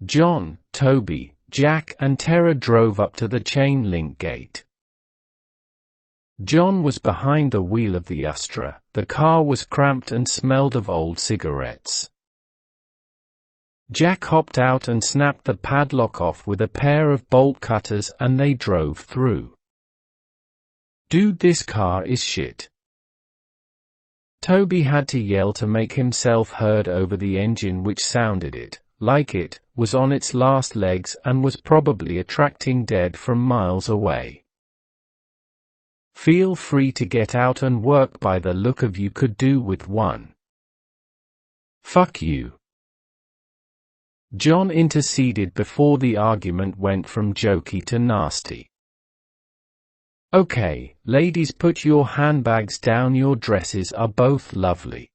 John, Toby, Jack and Tara drove up to the chain-link gate. John was behind the wheel of the Astra. The car was cramped and smelled of old cigarettes. Jack hopped out and snapped the padlock off with a pair of bolt cutters and they drove through. "Dude, this car is shit." Toby had to yell to make himself heard over the engine, which sounded like it was on its last legs and was probably attracting dead from miles away. "Feel free to get out and work, by the look of you could do with one." "Fuck you." John interceded before the argument went from jokey to nasty. "Okay, ladies, put your handbags down, your dresses are both lovely."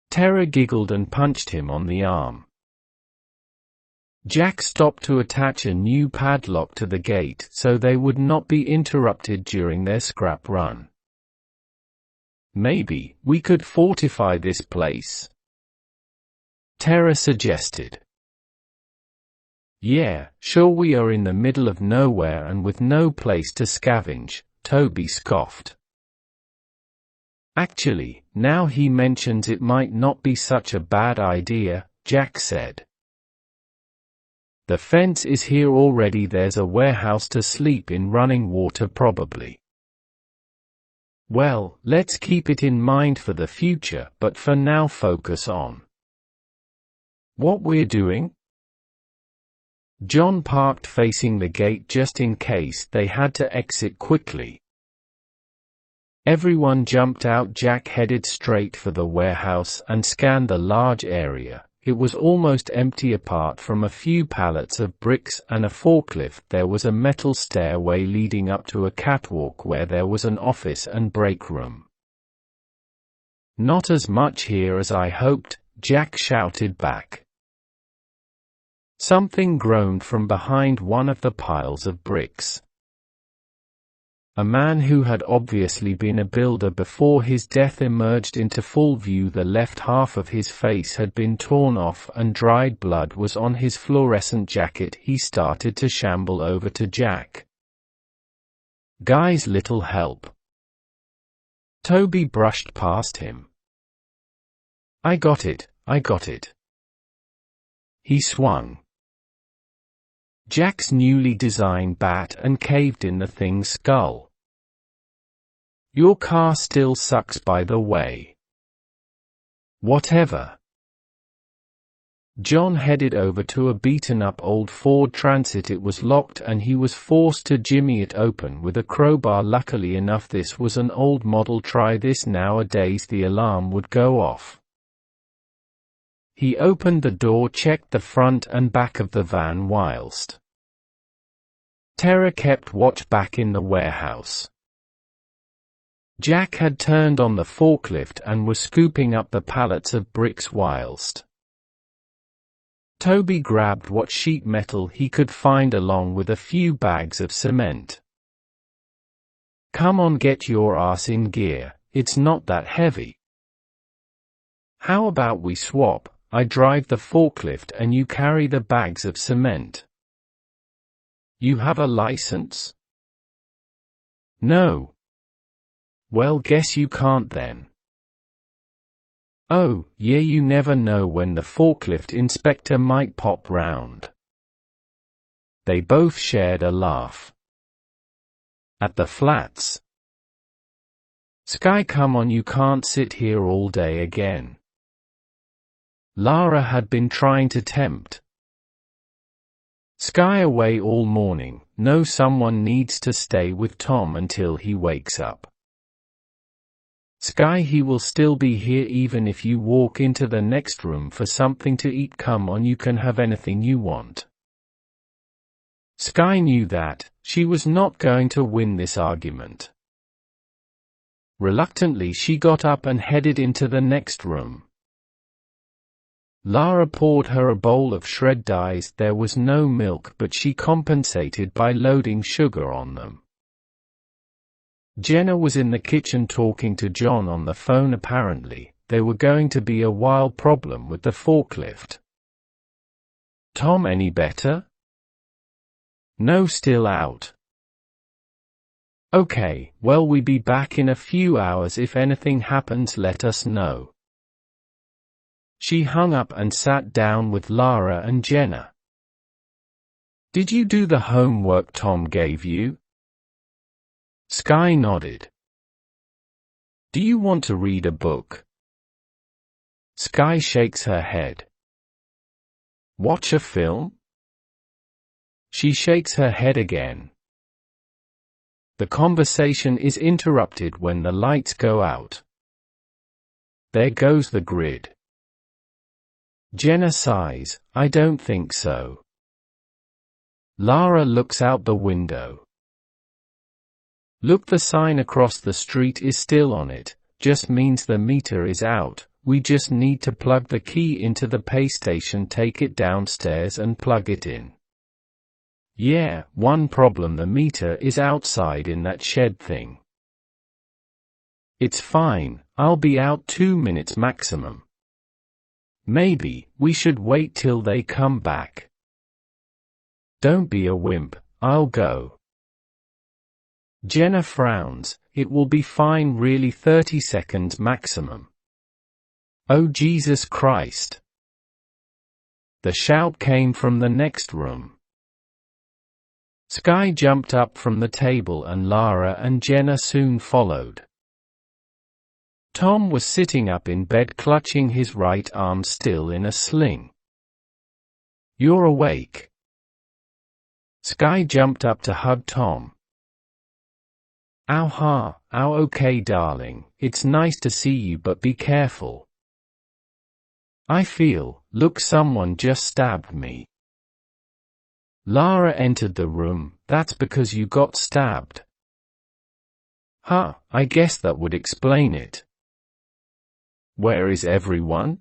Tara giggled and punched him on the arm. Jack stopped to attach a new padlock to the gate so they would not be interrupted during their scrap run. "Maybe we could fortify this place," Tara suggested. "Yeah, sure, we are in the middle of nowhere and with no place to scavenge," Toby scoffed. "Actually, now he mentions it might not be such a bad idea," Jack said. "The fence is here already, there's a warehouse to sleep in, running water probably." "Well, let's keep it in mind for the future, but for now focus on what we're doing." John parked facing the gate just in case they had to exit quickly. Everyone jumped out. Jack headed straight for the warehouse and scanned the large area. It was almost empty apart from a few pallets of bricks and a forklift. There was a metal stairway leading up to a catwalk where there was an office and break room. "Not as much here as I hoped," Jack shouted back. Something groaned from behind one of the piles of bricks. A man who had obviously been a builder before his death emerged into full view. The left half of his face had been torn off and dried blood was on his fluorescent jacket. He started to shamble over to Jack. "Guys, little help." Toby brushed past him. I got it. He swung Jack's newly designed bat and caved in the thing's skull. "Your car still sucks, by the way." "Whatever." John headed over to a beaten-up old Ford Transit. It was locked and he was forced to jimmy it open with a crowbar. Luckily enough, this was an old model. Try this nowadays, the alarm would go off. He opened the door, checked the front and back of the van whilst Tara kept watch back in the warehouse. Jack had turned on the forklift and was scooping up the pallets of bricks whilst Toby grabbed what sheet metal he could find along with a few bags of cement. "Come on, get your ass in gear, it's not that heavy. How about we swap? I drive the forklift and you carry the bags of cement." "You have a license?" "No." "Well, guess you can't then." "Oh, yeah, you never know when the forklift inspector might pop round." They both shared a laugh. "At the flats?" "Sky, come on, you can't sit here all day again." Lara had been trying to tempt Sky away all morning. "No, someone needs to stay with Tom until he wakes up." "Sky, he will still be here even if you walk into the next room for something to eat. Come on, you can have anything you want." Sky knew that she was not going to win this argument. Reluctantly, she got up and headed into the next room. Lara poured her a bowl of shred dies. There was no milk, but she compensated by loading sugar on them. Jenna was in the kitchen talking to John on the phone. Apparently, there were going to be a while problem with the forklift. Tom any better? No, still out. Okay, well we be back in a few hours. If anything happens let us know. She hung up and sat down with Lara and Jenna. Did you do the homework Tom gave you? Sky nodded. Do you want to read a book? Sky shakes her head. Watch a film? She shakes her head again. The conversation is interrupted when the lights go out. There goes the grid. Jenna sighs, I don't think so. Lara looks out the window. Look, the sign across the street is still on it, just means the meter is out. We just need to plug the key into the pay station, take it downstairs and plug it in. Yeah, one problem, the meter is outside in that shed thing. It's fine, I'll be out 2 minutes maximum. Maybe we should wait till they come back. Don't be a wimp, I'll go. Jenna frowns, it will be fine, really, 30 seconds maximum. Oh Jesus Christ! The shout came from the next room. Sky jumped up from the table and Lara and Jenna soon followed. Tom was sitting up in bed clutching his right arm still in a sling. You're awake. Sky jumped up to hug Tom. Ow, okay darling, it's nice to see you, but be careful. Look, someone just stabbed me. Lara entered the room. That's because you got stabbed. I guess that would explain it. Where is everyone?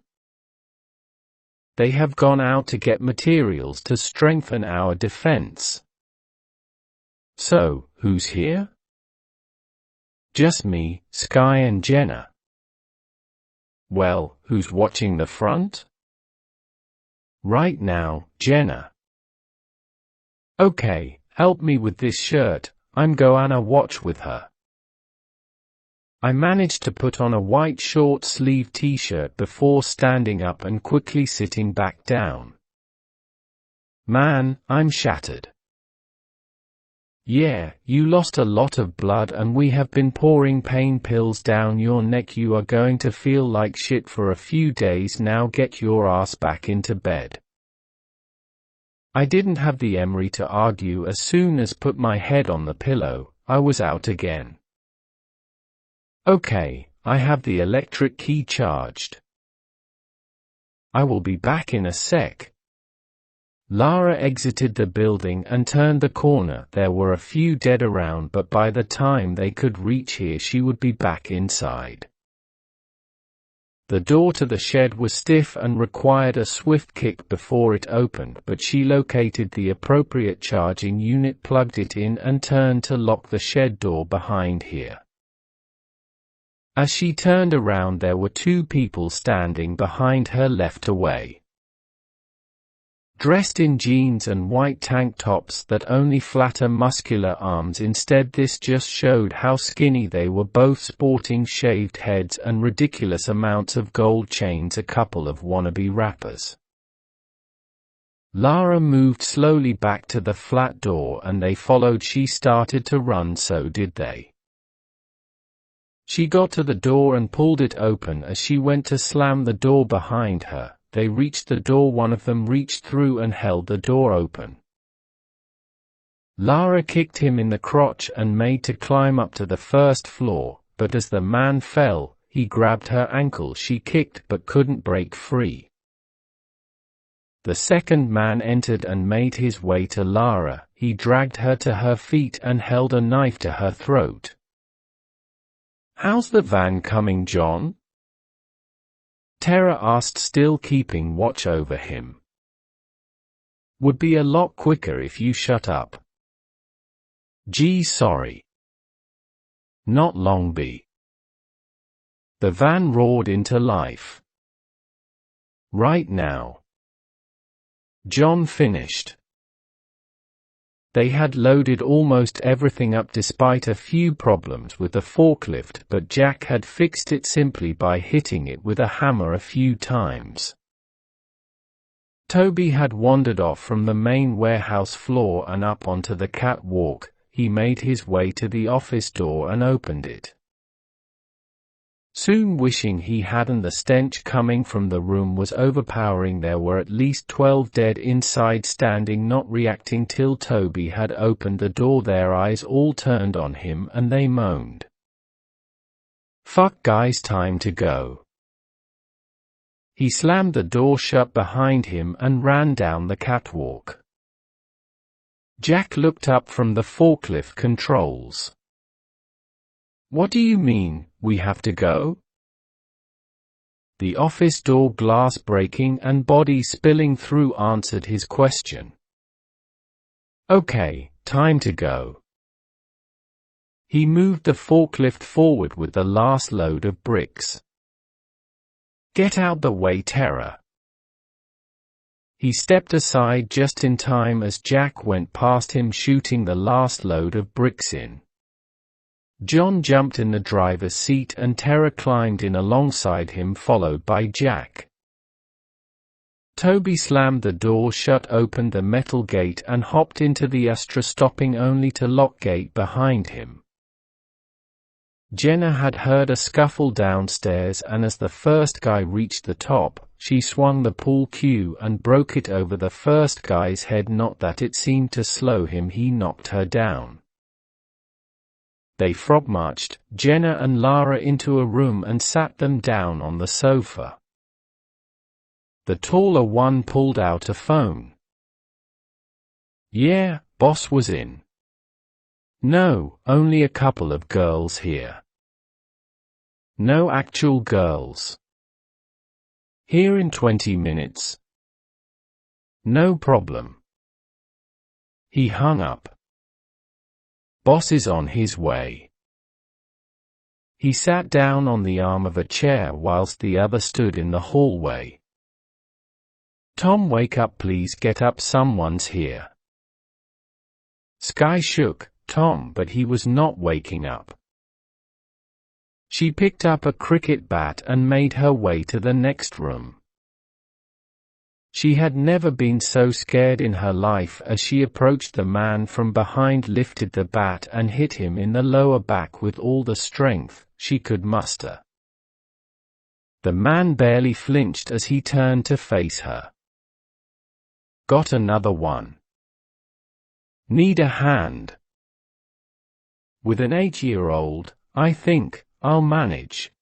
They have gone out to get materials to strengthen our defense. So, who's here? Just me, Sky and Jenna. Well, who's watching the front? Right now, Jenna. Okay, help me with this shirt, I'm gonna watch with her. I managed to put on a white short-sleeve t-shirt before standing up and quickly sitting back down. Man, I'm shattered. Yeah, you lost a lot of blood and we have been pouring pain pills down your neck. You are going to feel like shit for a few days now. Get your ass back into bed. I didn't have the emery to argue. As soon as put my head on the pillow, I was out again. Okay, I have the electric key charged. I will be back in a sec. Lara exited the building and turned the corner. There were a few dead around, but by the time they could reach here she would be back inside. The door to the shed was stiff and required a swift kick before it opened, but she located the appropriate charging unit, plugged it in and turned to lock the shed door behind here. As she turned around there were two people standing behind her left away. Dressed in jeans and white tank tops that only flatter muscular arms instead. This just showed how skinny they were, both sporting shaved heads and ridiculous amounts of gold chains, a couple of wannabe rappers. Lara moved slowly back to the flat door and they followed. She started to run, so did they. She got to the door and pulled it open. As she went to slam the door behind her, they reached the door. One of them reached through and held the door open. Lara kicked him in the crotch and made to climb up to the first floor, but as the man fell, he grabbed her ankle. She kicked but couldn't break free. The second man entered and made his way to Lara. He dragged her to her feet and held a knife to her throat. "How's the van coming, John?" Tara asked, still keeping watch over him. "Would be a lot quicker if you shut up." "Gee, sorry." "Not long be." The van roared into life. "Right now." John finished. They had loaded almost everything up despite a few problems with the forklift, but Jack had fixed it simply by hitting it with a hammer a few times. Toby had wandered off from the main warehouse floor and up onto the catwalk. He made his way to the office door and opened it. Soon wishing he hadn't. The stench coming from the room was overpowering. There were at least 12 dead inside, standing not reacting till Toby had opened the door. Their eyes all turned on him and they moaned. "Fuck guys, time to go." He slammed the door shut behind him and ran down the catwalk. Jack looked up from the forklift controls. "What do you mean, we have to go?" The office door glass breaking and body spilling through answered his question. "Okay, time to go." He moved the forklift forward with the last load of bricks. "Get out the way, Terror." He stepped aside just in time as Jack went past him, shooting the last load of bricks in. John jumped in the driver's seat and Terror climbed in alongside him, followed by Jack. Toby slammed the door shut, opened the metal gate and hopped into the Astra, stopping only to lock gate behind him. Jenna had heard a scuffle downstairs, and as the first guy reached the top, she swung the pool cue and broke it over the first guy's head. Not that it seemed to slow him, he knocked her down. They frog-marched Jenna and Lara into a room and sat them down on the sofa. The taller one pulled out a phone. "Yeah, boss was in." "No, only a couple of girls here." "No actual girls." "Here in 20 minutes." "No problem." He hung up. "Boss is on his way." He sat down on the arm of a chair whilst the other stood in the hallway. "Tom, wake up please, get up, someone's here." Sky shook Tom, but he was not waking up. She picked up a cricket bat and made her way to the next room. She had never been so scared in her life. As she approached, the man from behind lifted the bat and hit him in the lower back with all the strength she could muster. The man barely flinched as he turned to face her. "Got another one? Need a hand?" "With an 8-year-old, I think I'll manage."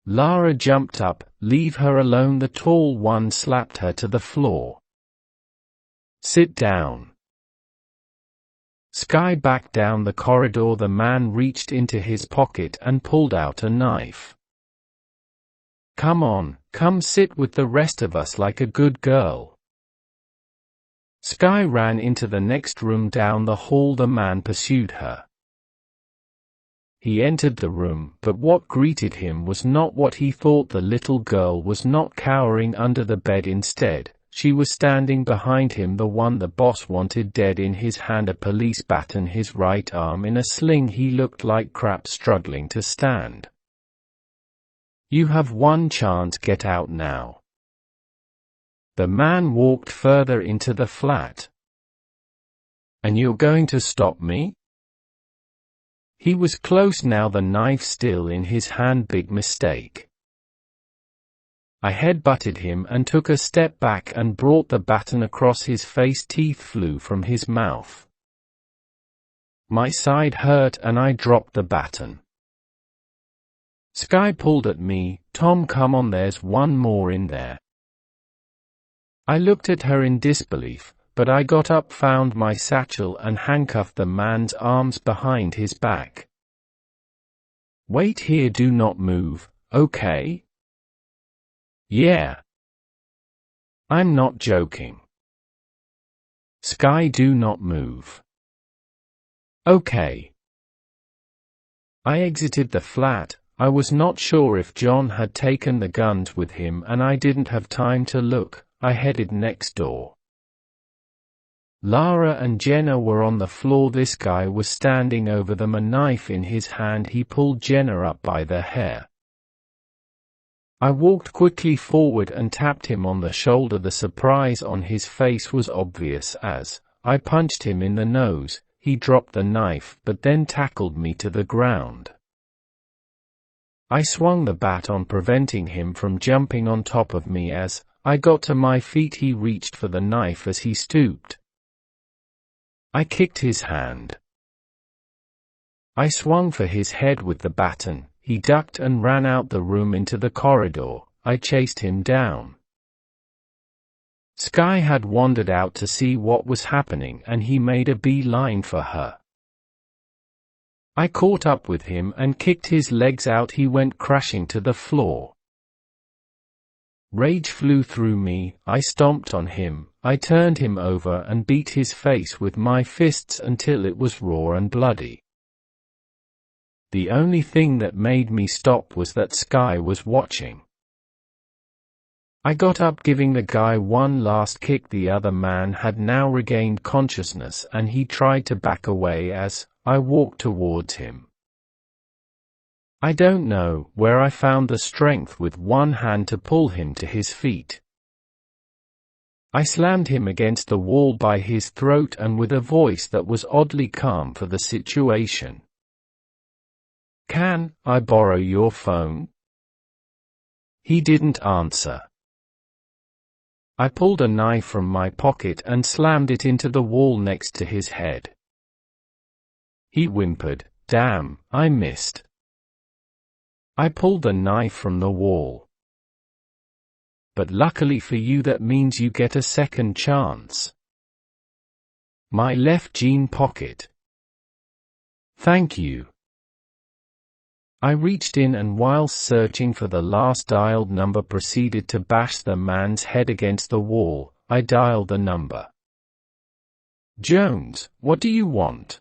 Lara jumped up. "Leave her alone." The tall one slapped her to the floor. "Sit down." Sky backed down the corridor. The man reached into his pocket and pulled out a knife. "Come on, come sit with the rest of us like a good girl." Sky ran into the next room down the hall. The man pursued her. He entered the room, but what greeted him was not what he thought. The little girl was not cowering under the bed. Instead, she was standing behind him, the one the boss wanted, dead in his hand, a police bat in his right arm in a sling. He looked like crap, struggling to stand. "You have one chance, get out now." The man walked further into the flat. "And you're going to stop me?" He was close now, the knife still in his hand. "Big mistake." I headbutted him and took a step back and brought the baton across his face. Teeth flew from his mouth. My side hurt and I dropped the baton. Sky pulled at me. "Tom, come on, there's one more in there." I looked at her in disbelief, but I got up, found my satchel and handcuffed the man's arms behind his back. "Wait here, do not move, okay?" "Yeah. I'm not joking." "Sky, do not move." "Okay." I exited the flat. I was not sure if John had taken the guns with him and I didn't have time to look. I headed next door. Lara and Jenna were on the floor. This guy was standing over them, a knife in his hand. He pulled Jenna up by the hair. I walked quickly forward and tapped him on the shoulder. The surprise on his face was obvious as I punched him in the nose. He dropped the knife but then tackled me to the ground. I swung the bat on, preventing him from jumping on top of me. As I got to my feet, he reached for the knife as he stooped. I kicked his hand. I swung for his head with the baton. He ducked and ran out the room into the corridor. I chased him down. Sky had wandered out to see what was happening and he made a beeline for her. I caught up with him and kicked his legs out. He went crashing to the floor. Rage flew through me. I stomped on him. I turned him over and beat his face with my fists until it was raw and bloody. The only thing that made me stop was that Sky was watching. I got up, giving the guy one last kick. The other man had now regained consciousness and he tried to back away as I walked towards him. I don't know where I found the strength with one hand to pull him to his feet. I slammed him against the wall by his throat and with a voice that was oddly calm for the situation. "Can I borrow your phone?" He didn't answer. I pulled a knife from my pocket and slammed it into the wall next to his head. He whimpered, "Damn, I missed." I pulled the knife from the wall. "But luckily for you, that means you get a second chance." My left jean pocket. "Thank you." I reached in and whilst searching for the last dialed number proceeded to bash the man's head against the wall. I dialed the number. "Jones, what do you want?"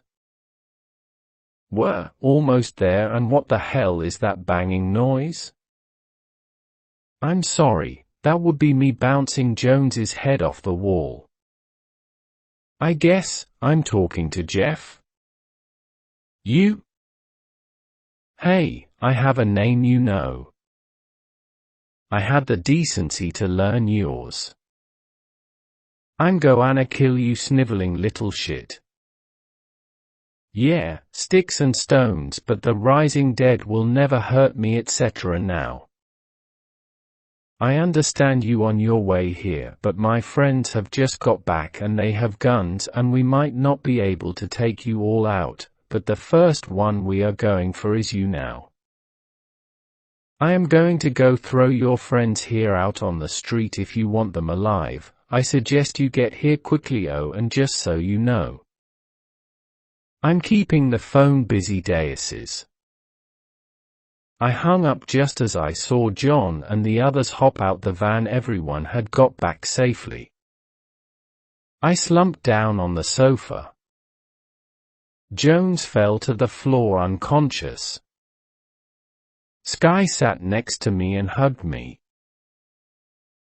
"We're almost there, and what the hell is that banging noise?" "I'm sorry, that would be me bouncing Jones's head off the wall." "I guess I'm talking to Jeff." "You?" "Hey, I have a name, you know." "I had the decency to learn yours." "I'm gonna kill you, sniveling little shit." "Yeah, sticks and stones, but the rising dead will never hurt me, etc. Now, I understand you on your way here, but my friends have just got back and they have guns and we might not be able to take you all out, but the first one we are going for is you now. I am going to go throw your friends here out on the street if you want them alive. I suggest you get here quickly. Oh, and just so you know, I'm keeping the phone busy days." I hung up just as I saw John and the others hop out the van. Everyone had got back safely. I slumped down on the sofa. Jones fell to the floor unconscious. Sky sat next to me and hugged me.